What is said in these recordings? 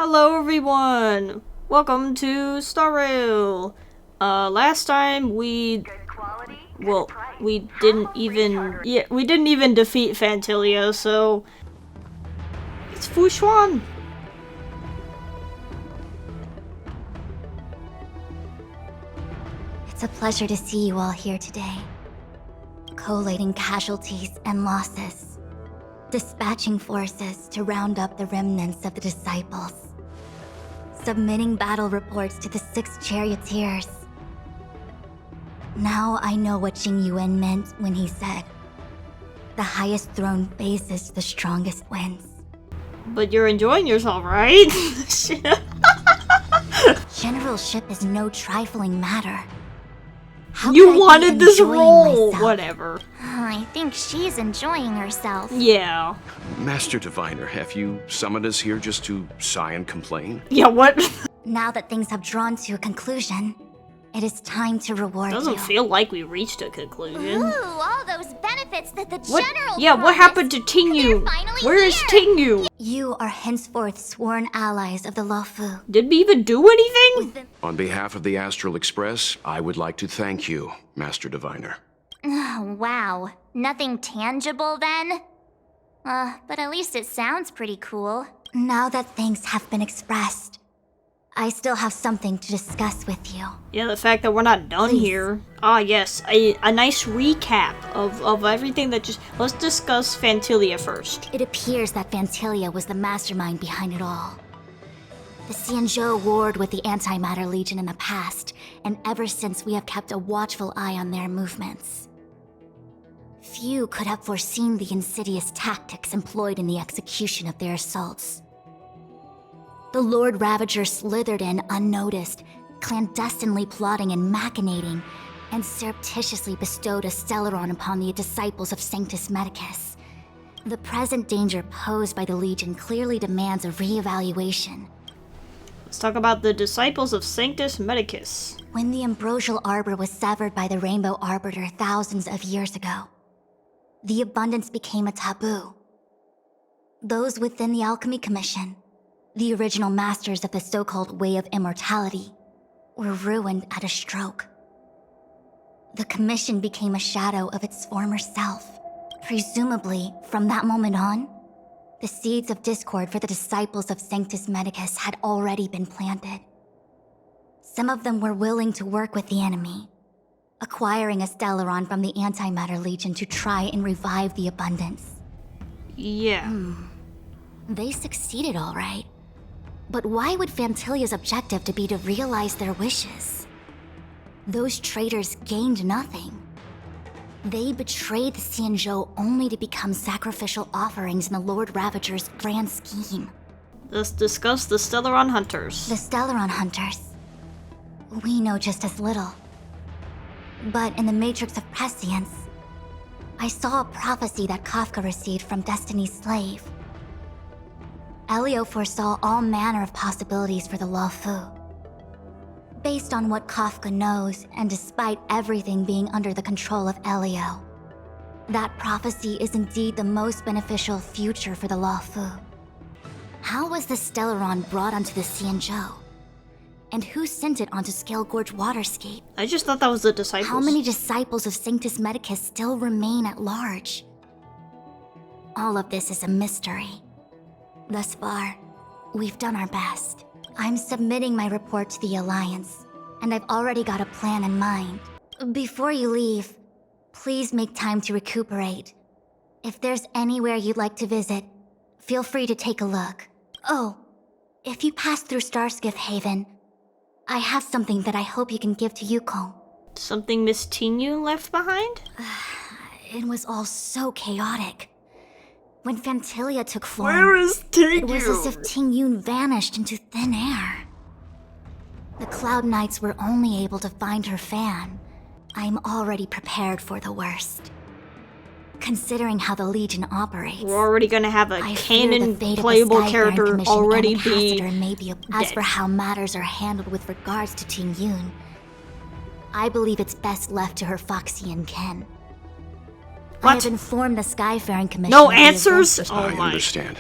Hello everyone! Welcome to Star Rail! Last time we didn't even defeat Fantilia, so it's Fu Xuan! It's a pleasure to see you all here today. Collating casualties and losses. Dispatching forces to round up the remnants of the disciples. Submitting battle reports to the 6 charioteers. Now I know what Jing Yuan meant when he said, "The highest throne faces the strongest wins." But you're enjoying yourself, right? Generalship is no trifling matter. You wanted this role! Whatever. I think she's enjoying herself. Yeah. Master Diviner, have you summoned us here just to sigh and complain? Yeah, what? Now that things have drawn to a conclusion, it is time to reward you. Doesn't feel like we reached a conclusion. Ooh, all those benefits that the general Yeah, what happened to Tingyu? Where is Tingyu? You are henceforth sworn allies of the Luofu. Did we even do anything? On behalf of the Astral Express, I would like to thank you, Master Diviner. Oh, wow. Nothing tangible then? But at least it sounds pretty cool. Now that things have been expressed, I still have something to discuss with you. Yeah, the fact that we're not done here. Ah, yes, a nice recap of everything that just... Let's discuss Fantilia first. It appears that Fantilia was the mastermind behind it all. The Xianzhou warred with the Antimatter Legion in the past, and ever since we have kept a watchful eye on their movements. Few could have foreseen the insidious tactics employed in the execution of their assaults. The Lord Ravager slithered in unnoticed, clandestinely plotting and machinating, and surreptitiously bestowed a Stellaron upon the disciples of Sanctus Medicus. The present danger posed by the Legion clearly demands a re-evaluation. Let's talk about the disciples of Sanctus Medicus. When the ambrosial arbor was severed by the Rainbow Arbiter thousands of years ago, the abundance became a taboo. Those within the Alchemy Commission, the original masters of the so-called Way of Immortality, were ruined at a stroke. The Commission became a shadow of its former self. Presumably, from that moment on, the seeds of discord for the disciples of Sanctus Medicus had already been planted. Some of them were willing to work with the enemy, acquiring a Stellaron from the Antimatter Legion to try and revive the abundance. Yeah. They succeeded all right. But why would Fantilia's objective to be to realize their wishes? Those traitors gained nothing. They betrayed the Xianzhou only to become sacrificial offerings in the Lord Ravager's grand scheme. Let's discuss the Stellaron Hunters. The Stellaron Hunters. We know just as little. But in the Matrix of Prescience, I saw a prophecy that Kafka received from Destiny's slave. Elio foresaw all manner of possibilities for the Luofu. Based on what Kafka knows, and despite everything being under the control of Elio, that prophecy is indeed the most beneficial future for the Luofu. How was the Stellaron brought onto the Xianzhou? And who sent it onto Scale Gorge Waterscape? I just thought that was the disciples. How many disciples of Sanctus Medicus still remain at large? All of this is a mystery. Thus far, we've done our best. I'm submitting my report to the Alliance, and I've already got a plan in mind. Before you leave, please make time to recuperate. If there's anywhere you'd like to visit, feel free to take a look. Oh, if you pass through Starskiff Haven, I have something that I hope you can give to Yukong. Something Miss Tingyu left behind? It was all so chaotic. When Fantilia took form, Where is Tingyu? It was as if Tingyun vanished into thin air. The Cloud Knights were only able to find her fan. I'm already prepared for the worst. Considering how the Legion operates, We're already gonna have a I canon fear the playable fate character of the Skyfaring already Commission be may be As for how matters are handled with regards to Tingyun, I believe it's best left to her Foxian kin. I What? have informed the Skyfaring Commission. No of the answers? events- Oh I my. understand.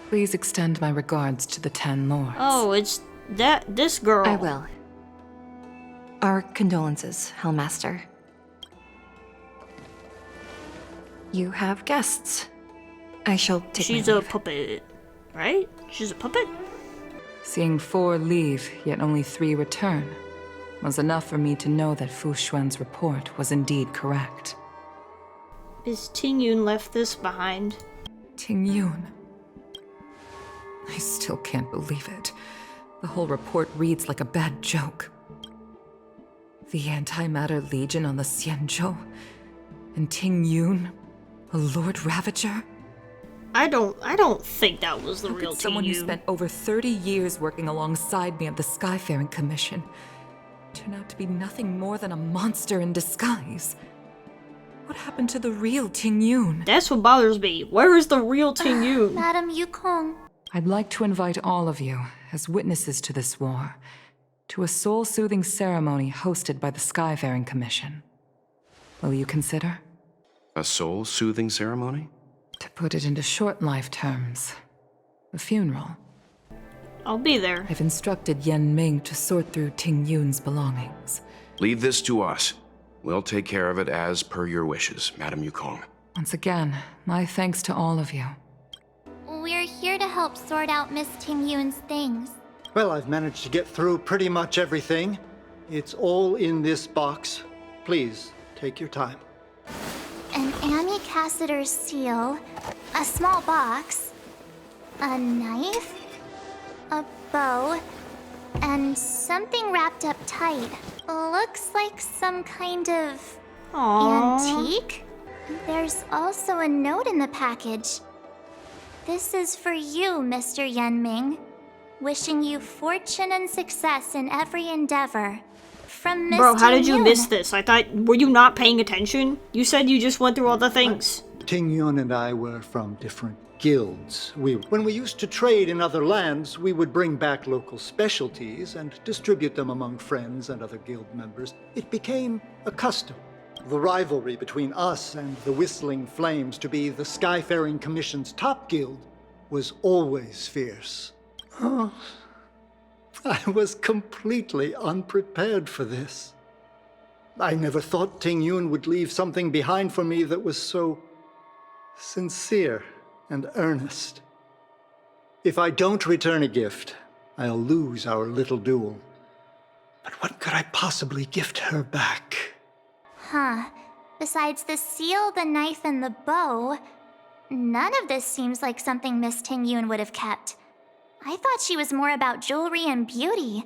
Please extend my regards to the 10 lords. Oh, it's this girl. I will. Our condolences, Hellmaster. You have guests. I shall take She's my a leave. puppet, right? She's a puppet? Seeing 4 leave, yet only 3 return, was enough for me to know that Fu Xuan's report was indeed correct. Miss Ting Yun left this behind. Ting Yun. I still can't believe it. The whole report reads like a bad joke. The Antimatter Legion on the Xianzhou, and Ting Yun, a Lord Ravager? I don't think that was the How real could someone Ting who Yun. spent over 30 years working alongside me at the Skyfaring Commission turn out to be nothing more than a monster in disguise? What happened to the real Ting Yun? That's what bothers me. Where is the real Ting Yun? Madam Yukong. I'd like to invite all of you, as witnesses to this war, to a soul-soothing ceremony hosted by the Skyfaring Commission. Will you consider? A soul-soothing ceremony? To put it into short life terms, a funeral. I'll be there. I've instructed Yen Ming to sort through Ting Yun's belongings. Leave this to us. We'll take care of it as per your wishes, Madam Yukong. Once again, my thanks to all of you. We're here to help sort out Miss Ting Yun's things. Well, I've managed to get through pretty much everything. It's all in this box. Please, take your time. An Amy Cassiter's seal, a small box, a knife, a bow, and something wrapped up tight. Looks like some kind of Aww. antique. There's also a note in the package. This is for you, Mr. Yenming. Wishing you fortune and success in every endeavor. From Miss Bro, how did Ting you Yun. miss this? Were you not paying attention? You said you just went through all the things. Ting Yun and I were from different guilds. When we used to trade in other lands, we would bring back local specialties and distribute them among friends and other guild members. It became a custom. The rivalry between us and the Whistling Flames to be the Skyfaring Commission's top guild was always fierce. Oh, I was completely unprepared for this. I never thought Ting Yun would leave something behind for me that was so sincere and earnest. If I don't return a gift, I'll lose our little duel. But what could I possibly gift her back? Huh. Besides the seal, the knife, and the bow, none of this seems like something Miss Ting Yun would have kept. I thought she was more about jewelry and beauty.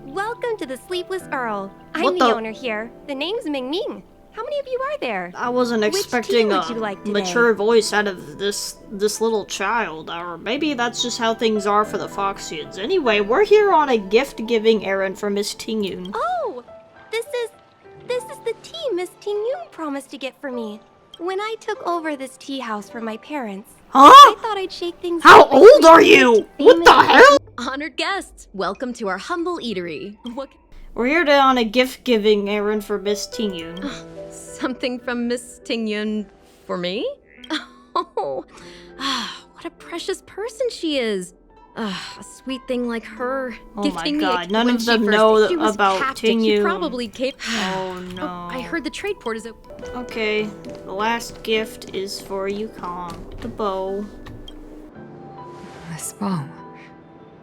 Welcome to the Sleepless Earl. What I'm the the- owner here. The name's Ming Ming. How many of you are there? I wasn't Which expecting tea a would you like today? mature voice out of this little child, or maybe that's just how things are for the Foxians. Anyway, we're here on a gift-giving errand for Miss Ting Yun. Oh, this is the tea Miss Ting Yun promised to get for me. When I took over this tea house from my parents, I Huh? thought I'd shake things How up by old are treating you? the What the famous- hell? Honored guests, welcome to our humble eatery. What? We're here on a gift-giving errand for Miss Ting Yun. Something from Miss Ting Yun for me? Oh, what a precious person she is. A sweet thing like her. Oh my gifting me a- God, none when of she them first- know she was about captive. Ting She Yun. probably came. Oh no. I heard the trade port is open. Okay, the last gift is for Yukong. The bow. This bow.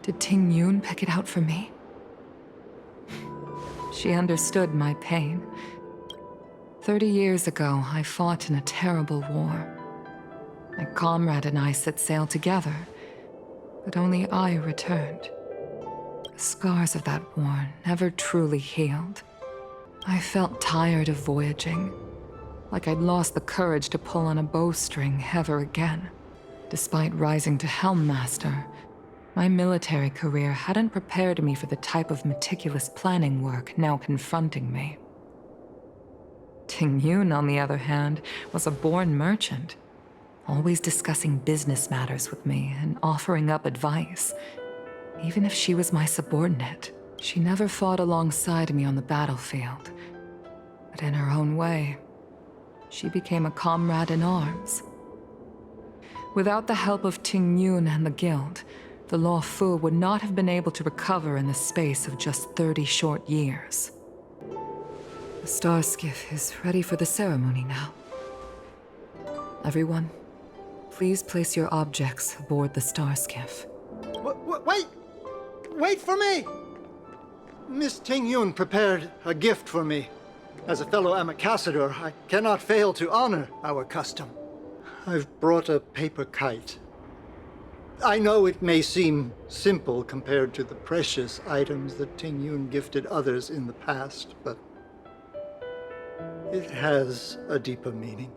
Did Ting Yun pick it out for me? She understood my pain. 30 years ago, I fought in a terrible war. My comrade and I set sail together, but only I returned. The scars of that war never truly healed. I felt tired of voyaging, like I'd lost the courage to pull on a bowstring ever again. Despite rising to Helm Master, my military career hadn't prepared me for the type of meticulous planning work now confronting me. Ting Yun, on the other hand, was a born merchant, always discussing business matters with me and offering up advice. Even if she was my subordinate, she never fought alongside me on the battlefield. But in her own way, she became a comrade in arms. Without the help of Ting Yun and the Guild, the Law Fu would not have been able to recover in the space of just 30 short years. The star skiff is ready for the ceremony now. Everyone, please place your objects aboard the star skiff. Wait! Wait for me! Miss Ting Yun prepared a gift for me. As a fellow ambassador, I cannot fail to honor our custom. I've brought a paper kite. I know it may seem simple compared to the precious items that Ting Yun gifted others in the past, but it has a deeper meaning.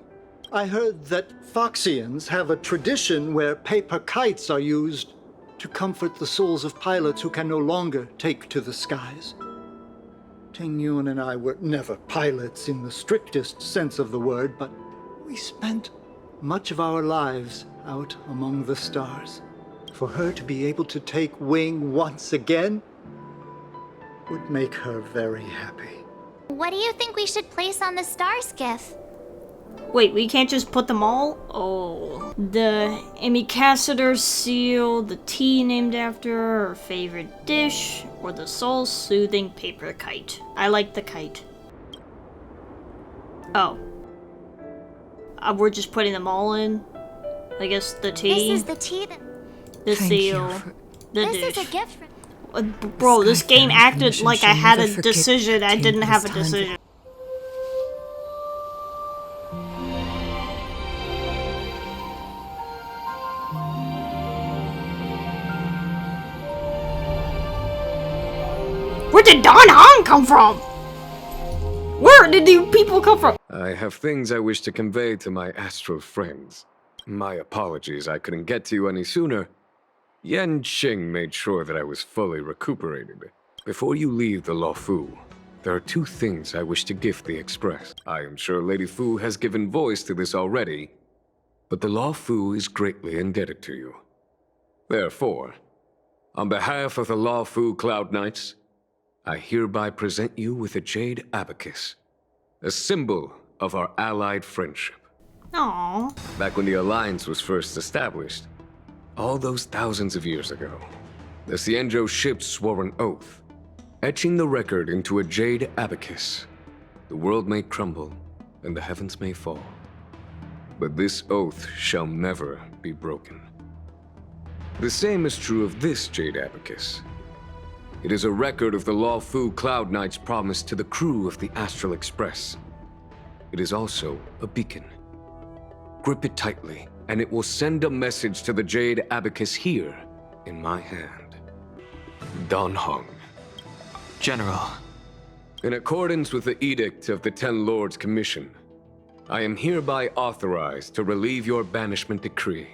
I heard that Foxians have a tradition where paper kites are used to comfort the souls of pilots who can no longer take to the skies. Ting Yun and I were never pilots in the strictest sense of the word, but we spent much of our lives out among the stars. For her to be able to take wing once again would make her very happy. What do you think we should place on the star skiff? Wait, we can't just put them all? Oh. The ambassador seal, the tea named after her favorite dish, or the soul-soothing paper kite. I like the kite. Oh. We're just putting them all in? I guess the tea. This is the tea that... The Thank seal. you for- The This dish. is a gift for... Bro, this Sky game Family acted Commission like I shall had never a forget decision. I King didn't for have a his time. decision. Where did Don Hong come from? Where did you people come from? I have things I wish to convey to my astral friends. My apologies I couldn't get to you any sooner. Yan Qing made sure that I was fully recuperated. Before you leave the Law Fu, there are two things I wish to gift the Express. I am sure Lady Fu has given voice to this already, but the Law Fu is greatly indebted to you. Therefore, on behalf of the Law Fu Cloud Knights, I hereby present you with a jade abacus, a symbol of our allied friendship. Aww. Back when the Alliance was first established, all those thousands of years ago, the Xianzhou ships swore an oath, etching the record into a jade abacus. The world may crumble, and the heavens may fall, but this oath shall never be broken. The same is true of this jade abacus. It is a record of the Law Fu Cloud Knight's promise to the crew of the Astral Express. It is also a beacon. Grip it tightly, and it will send a message to the jade abacus here in my hand. Don Hong. General. In accordance with the Edict of the Ten Lords Commission, I am hereby authorized to relieve your banishment decree.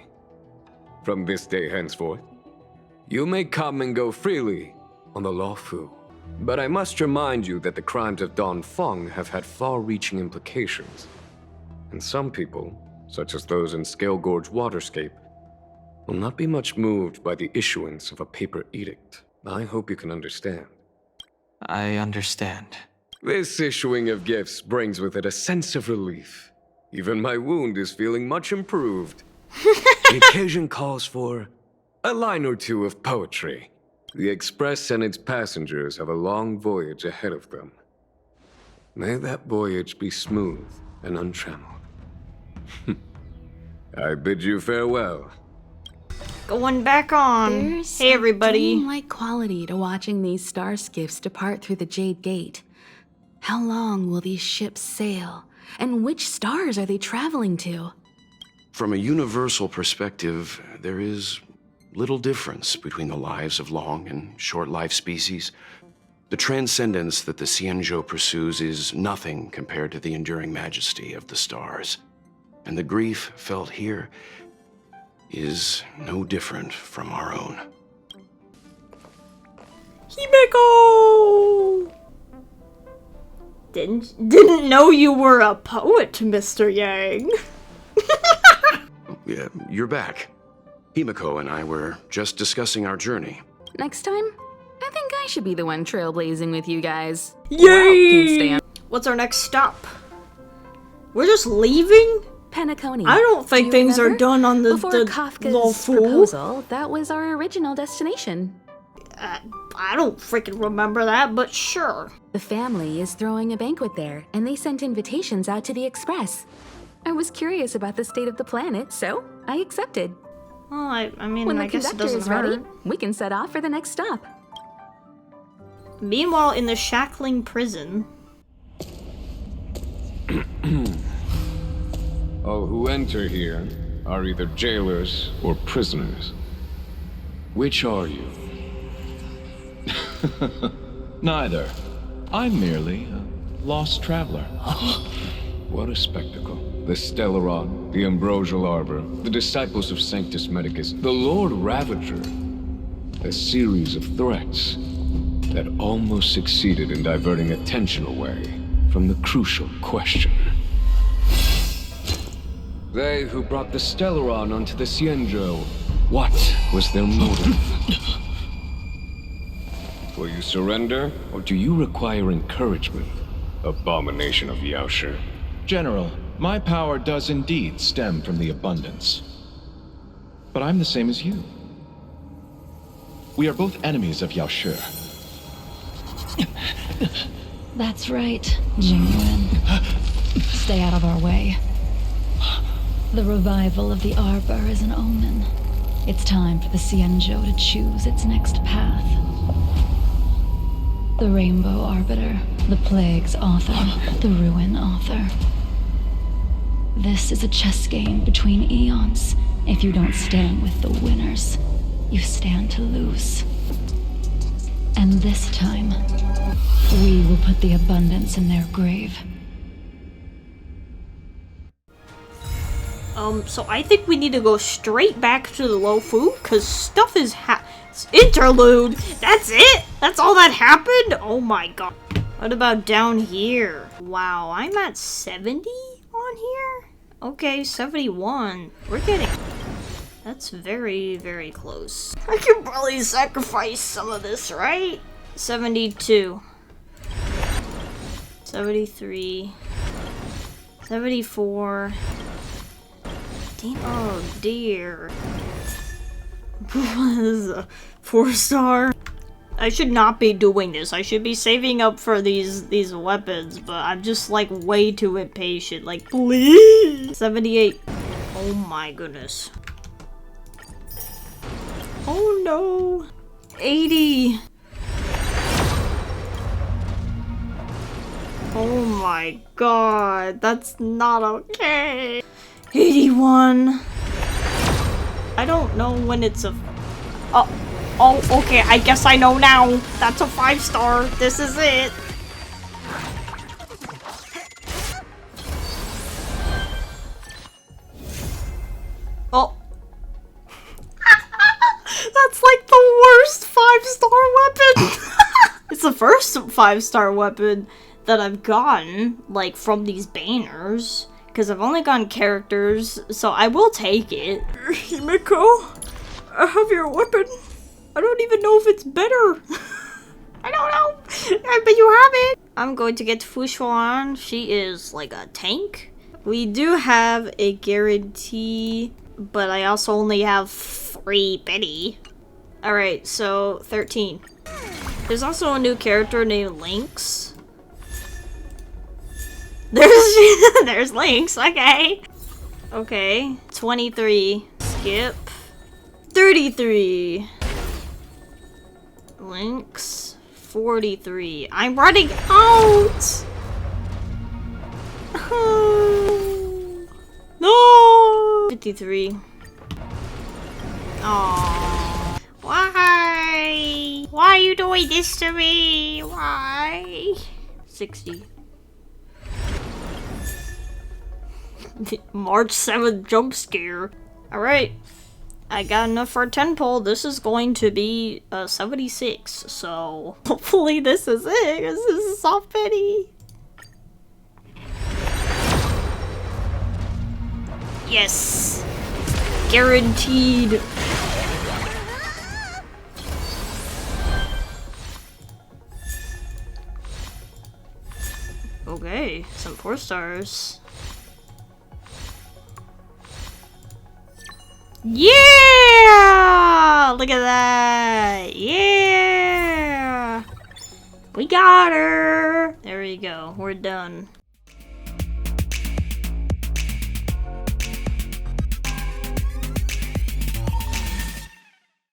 From this day henceforth, you may come and go freely on the Law Fu. But I must remind you that the crimes of Don Feng have had far-reaching implications. And some people, such as those in Scale Gorge Waterscape, will not be much moved by the issuance of a paper edict. I hope you can understand. I understand. This issuing of gifts brings with it a sense of relief. Even my wound is feeling much improved. The occasion calls for a line or two of poetry. The Express and its passengers have a long voyage ahead of them. May that voyage be smooth and untrammeled. I bid you farewell. Going back on. There's Hey everybody. a dreamlike quality to watching these star skiffs depart through the Jade Gate. How long will these ships sail? And which stars are they traveling to? From a universal perspective, there is little difference between the lives of long and short-life species. The transcendence that the Xianzhou pursues is nothing compared to the enduring majesty of the stars. And the grief felt here is no different from our own. Himeko! Didn't know you were a poet, Mr. Yang. Yeah, you're back. Himeko and I were just discussing our journey. Next time, I think I should be the one trailblazing with you guys. Yay! What's our next stop? We're just leaving? Penacony. I don't Do think you things are remember? done on the Before Kafka's lawful. proposal, that was our original destination. I don't freaking remember that, but sure. The family is throwing a banquet there, and they sent invitations out to the Express. I was curious about the state of the planet, so I accepted. Well, I mean, When I the guess it conductor doesn't is ready, hurt. we can set off for the next stop. Meanwhile, in the shackling prison. All who enter here are either jailers or prisoners. Which are you? Neither. I'm merely a lost traveler. What a spectacle. The Stellaron, the Ambrosial Arbor, the disciples of Sanctus Medicus, the Lord Ravager. A series of threats that almost succeeded in diverting attention away from the crucial question. They who brought the Stellaron onto the Cienjo, what was their motive? Will you surrender, or do you require encouragement? Abomination of Yaoshi. General, my power does indeed stem from the abundance. But I'm the same as you. We are both enemies of Yaoshi. That's right, Jingwen. Stay out of our way. The revival of the Arbor is an omen. It's time for the Cienjo to choose its next path. The Rainbow Arbiter, the Plague's author, the Ruin author. This is a chess game between eons. If you don't stand with the winners, you stand to lose. And this time, we will put the abundance in their grave. So I think we need to go straight back to the Lofu, because stuff is interlude! That's it? That's all that happened? Oh my god. What about down here? Wow, I'm at 70 on here? Okay, 71. We're getting... That's very, very close. I can probably sacrifice some of this, right? 72. 73. 74. Oh dear. This is a 4-star. I should not be doing this. I should be saving up for these weapons, but I'm just like way too impatient. Like, please! 78. Oh my goodness. Oh no. 80. Oh my god. That's not okay. 81. I don't know when it's a... Oh, okay, I guess I know now. That's a 5-star. This is it. Oh. That's like the worst 5-star weapon. It's the first 5-star weapon that I've gotten, like, from these banners. Because I've only gotten characters, so I will take it. Himiko, I have your weapon. I don't even know if it's better. I don't know, but you have it. I'm going to get Fushuan. She is like a tank. We do have a guarantee, but I also only have 3 Betty. Alright, so 13. There's also a new character named Lynx. There's Lynx, okay. Okay, 23. Skip. 33. Lynx. 43. I'm running out! Oh. No! 53. Aww. Why? Why are you doing this to me? Why? 60. March 7th jump scare. Alright. I got enough for a 10 pull. This is going to be 76. So hopefully this is it. This is soft pity. Yes. Guaranteed. Okay, some 4 stars. Yeah! Look at that! Yeah! We got her! There we go. We're done.